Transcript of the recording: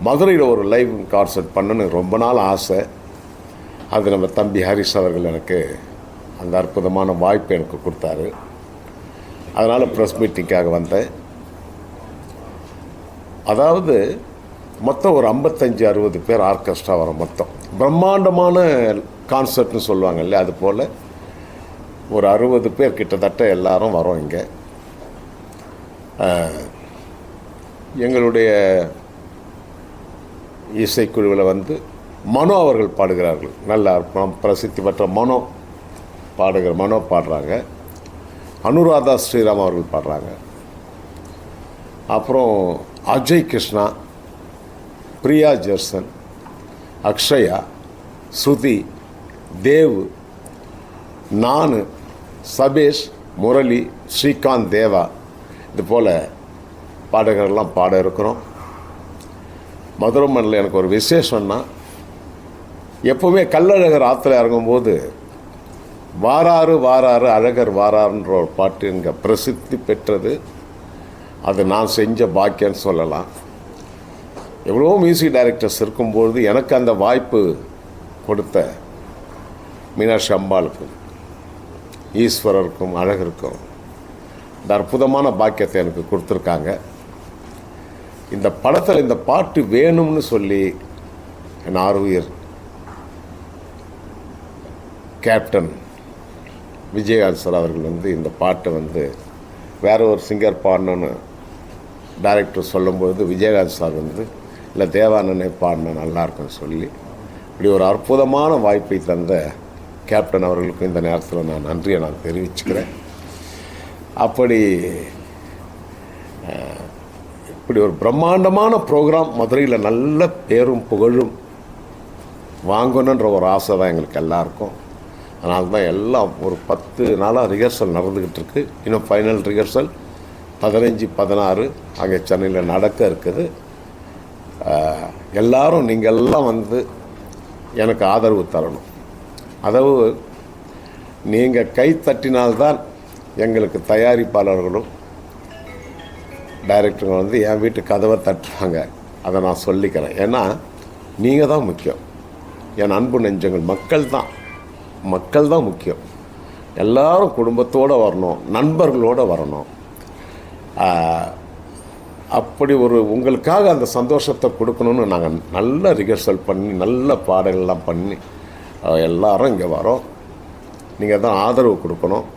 மதுரையில் ஒரு live concert பண்ணணுன்னு ரொம்ப நாள் ஆசை. அது நம்ம தம்பி ஹரிஷ் அவர்கள் எனக்கு அந்த அற்புதமான வாய்ப்பு எனக்கு கொடுத்தாரு. அதனால் ப்ரெஸ் மீட்டிங்காக வந்தேன். அதாவது மொத்தம் ஒரு 55-60 பேர் ஆர்கெஸ்ட்ரா வரும். மொத்தம் பிரம்மாண்டமான கான்சர்ட்னு சொல்லுவாங்க இல்லையா, அது போல் ஒரு 60 பேர் கிட்டத்தட்ட எல்லாரும் வரோம். இங்கே எங்களுடைய இசைக்குழுவில் வந்து மனோ அவர்கள் பாடுகிறார்கள். நல்ல பிரசித்தி பெற்ற மனோ பாடுறாங்க. அனுராதா ஸ்ரீராம் அவர்கள் பாடுறாங்க. அப்புறம் அஜய் கிருஷ்ணா, பிரியா ஜெர்சன், அக்ஷயா, ஸ்ருதி, தேவ், நான், சபேஷ், முரளி, ஸ்ரீகாந்த், தேவா, இது போல் பாடகர்கள்லாம் பாட இருக்கிறோம். மதுரை மண்ணில் எனக்கு ஒரு விசேஷம்னா, எப்போவுமே கள்ளழகர் ஆற்றுல இறங்கும்போது வாராறு வாராறு அழகர் வாராருன்ற ஒரு பாட்டு இங்கே பிரசித்தி பெற்றது. அது நான் செஞ்ச பாக்கியன்னு சொல்லலாம். எவ்வளோ மியூசிக் டைரக்டர்ஸ் இருக்கும்பொழுது எனக்கு அந்த வாய்ப்பு கொடுத்த மீனாட்சி அம்பாளுக்கும் ஈஸ்வரருக்கும் அழகருக்கும் இந்த அற்புதமான பாக்கியத்தை எனக்கு கொடுத்துருக்காங்க. இந்த படத்தில் இந்த பாட்டு வேணும்னு சொல்லி என் ஆர்வீர் கேப்டன் விஜயகாந்த் சார் அவர்கள் வந்து இந்த பாட்டை வந்து வேற ஒரு சிங்கர் பாடணுன்னு டைரக்டர் சொல்லும்போது விஜயகாந்த் சார் வந்து இல்லை தேவானனே பாடின நல்லாயிருக்குன்னு சொல்லி இப்படி ஒரு அற்புதமான வாய்ப்பை தந்த கேப்டன் அவர்களுக்கும் இந்த நேரத்தில் நான் நன்றியை நான் தெரிவிச்சுக்கிறேன். அப்படி இப்படி ஒரு பிரம்மாண்டமான ப்ரோக்ராம் மதுரையில் நல்ல பேரும் புகழும் வாங்கணுன்ற ஒரு ஆசை தான் எங்களுக்கு எல்லாருக்கும். அதனால தான் எல்லாம் ஒரு 10 நாளாக ரிஹர்சல் நடந்துக்கிட்டு இருக்குது. இன்னும் ஃபைனல் ரிஹர்சல் 15-16 அங்கே சென்னையில் நடக்க இருக்குது. எல்லாரும் நீங்கள் எல்லாம் வந்து எனக்கு ஆதரவு தரணும். அதாவது நீங்கள் கை தட்டினால்தான் எங்களுக்கு தயாரிப்பாளர்களும் டைரக்டருங்க வந்து என் வீட்டு கதவை தட்டுவாங்க. அதை நான் சொல்லிக்கிறேன். ஏன்னா நீங்கள் தான் முக்கியம். என் அன்பு நெஞ்சங்கள் மக்கள் தான் முக்கியம். எல்லாரும் குடும்பத்தோடு வரணும், நண்பர்களோடு வரணும். அப்படி ஒரு உங்களுக்காக அந்த சந்தோஷத்தை கொடுக்கணுன்னு நாங்கள் நல்ல ரிஹர்சல் பண்ணி நல்ல பாடல்கள்லாம் பண்ணி எல்லாரும் இங்கே வரோம். நீங்கள் தான் ஆதரவு கொடுக்கணும்.